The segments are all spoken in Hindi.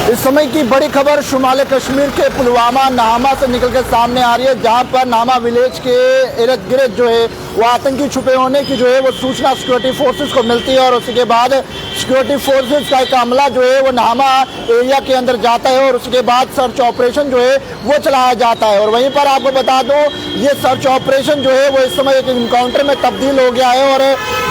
इस समय की बड़ी खबर शुमाल कश्मीर के पुलवामा नाहमा से निकल के सामने आ रही है, जहां पर नाहमा विलेज के इर्द गिर्द जो है वो आतंकी छुपे होने की जो है वो सूचना सिक्योरिटी फोर्सेस को मिलती है और उसके बाद सिक्योरिटी फोर्सेस का एक अमला जो है वो नाहमा एरिया के अंदर जाता है और उसके बाद सर्च ऑपरेशन जो है वो चलाया जाता है। और वहीं पर आपको बता दो, ये सर्च ऑपरेशन जो है वो इस समय एक इनकाउंटर में तब्दील हो गया है और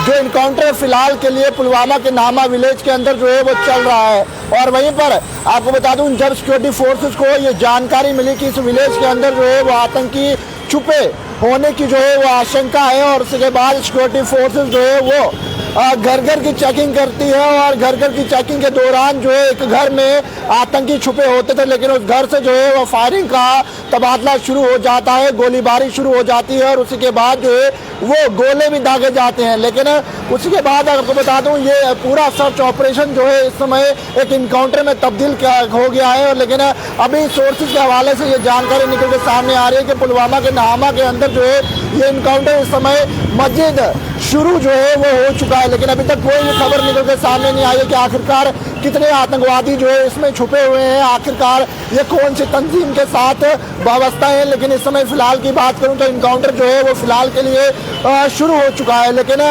जो इनकाउंटर फिलहाल के लिए पुलवामा के नाहमा विलेज के अंदर जो है वो चल रहा है। और वहीं पर आपको बता दूं, जब सिक्योरिटी फोर्सेस को ये जानकारी मिली कि इस विलेज के अंदर जो है वो आतंकी छुपे होने की जो है वो आशंका है और उसके बाद सिक्योरिटी फोर्सेस जो है वो घर घर की चेकिंग करती है और घर घर की चेकिंग के दौरान जो है एक घर में आतंकी छुपे होते थे, लेकिन उस घर से जो है वो फायरिंग का तबादला शुरू हो जाता है, गोलीबारी शुरू हो जाती है और उसके बाद जो है वो गोले भी दागे जाते हैं। लेकिन उसके बाद आपको बता दूं, ये पूरा सर्च ऑपरेशन जो है इस समय एक इनकाउंटर में तब्दील हो गया है। लेकिन अभी सोर्सेज के हवाले से ये जानकारी निकल के सामने आ रही है कि पुलवामा के नाहमा के अंदर जो है ये इनकाउंटर इस समय मस्जिद शुरू जो है वो हो चुका है, लेकिन अभी तक कोई भी खबर निकल के सामने नहीं आई है कि आखिरकार कितने आतंकवादी जो है इसमें छुपे हुए हैं, आखिरकार ये कौन सी तंजीम के साथ वाबस्ता है। लेकिन इस समय फिलहाल की बात करूं तो इनकाउंटर जो है वो फिलहाल के लिए शुरू हो चुका है। लेकिन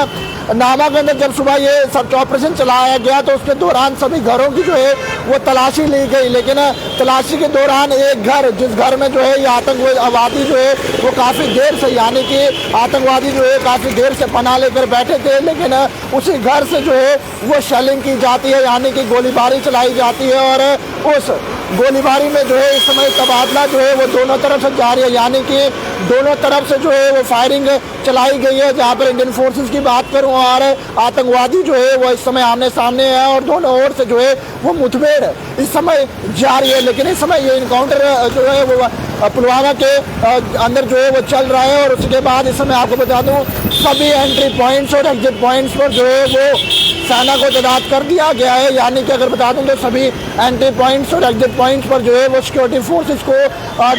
नाहमा के अंदर जब सुबह ये सर्च ऑपरेशन चलाया गया तो उसके दौरान सभी घरों की जो है वो तलाशी ली गई, लेकिन तलाशी के दौरान एक घर, जिस घर में जो है ये आतंकवादी जो है वो काफ़ी देर से, यानी कि आतंकवादी जो है काफ़ी देर से पनाह लेकर बैठे थे, लेकिन उसी घर से जो है वो शेलिंग की जाती है, यानी कि गोलीबारी चलाई जाती है और उस गोलीबारी में जो है इस समय तबादला जो है वो दोनों तरफ से जारी है, यानी कि दोनों तरफ से जो है वो फायरिंग चलाई गई है। जहां पर इंडियन फोर्सेस की बात करूं और आतंकवादी जो है वो इस समय आमने सामने है और दोनों ओर से जो है वो मुठभेड़ इस समय जारी है। लेकिन इस समय ये इनकाउंटर जो है वो पुलवामा के अंदर जो है वो चल रहा है और उसके बाद इस समय आपको बता दूं, सभी एंट्री पॉइंट्स और एग्जिट पॉइंट्स पर जो है वो सेना को तैनात कर दिया गया है, यानी कि अगर बता दूं तो सभी एंट्री पॉइंट्स और एग्जिट पॉइंट्स पर जो है वो सिक्योरिटी फोर्सेस को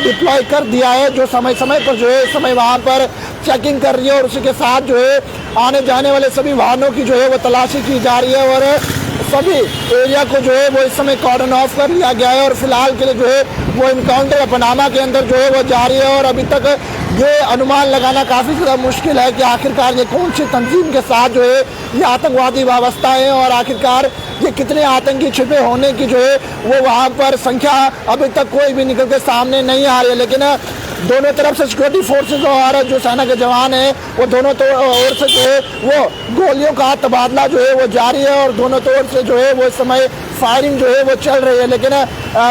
डिप्लॉय कर दिया है, जो समय समय पर जो है इस समय वहाँ पर चेकिंग कर रही है और उसी के साथ जो है आने जाने वाले सभी वाहनों की जो है वो तलाशी की जा रही है और सभी एरिया को जो है वो इस समय कॉर्डन ऑफ कर लिया गया है। और फिलहाल के लिए जो है वो इनकाउंटर पनामा के अंदर जो है वो जारी है और अभी तक ये अनुमान लगाना काफ़ी ज़्यादा मुश्किल है कि आखिरकार ये कौन सी तंजीम के साथ जो है ये आतंकवादी वाबस्ता है और आखिरकार ये कितने आतंकी छिपे होने की जो है वो वहाँ पर संख्या अभी तक कोई भी निकल के सामने नहीं आ रही है। लेकिन दोनों तरफ से सिक्योरिटी फोर्सेज और जो सेना के जवान हैं वो दोनों ओर से जो है वो गोलियों का तबादला जो है वो जारी है और दोनों ओर से जो है वो इस समय फायरिंग जो है वो चल रही है। लेकिन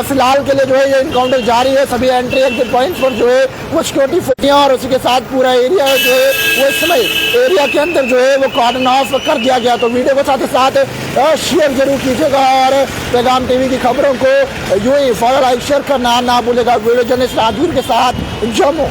फिलहाल के लिए जो है ये इनकाउंटर जारी है, सभी एंट्री एग्जिट पॉइंट्स पर जो है वो सिक्योरिटी फोर्सेस और उसी के साथ पूरा एरिया जो है वो इस समय एरिया के अंदर जो है वो कॉर्डन ऑफ कर दिया गया। तो वीडियो को साथ ही साथ शेयर जरूर कीजिएगा और पैगाम टीवी की खबरों को यूं ही फॉलो, लाइक, शेयर करना ना भूलेगा। वीडियो जर्नलिस्ट राजवीर के साथ जम्मू।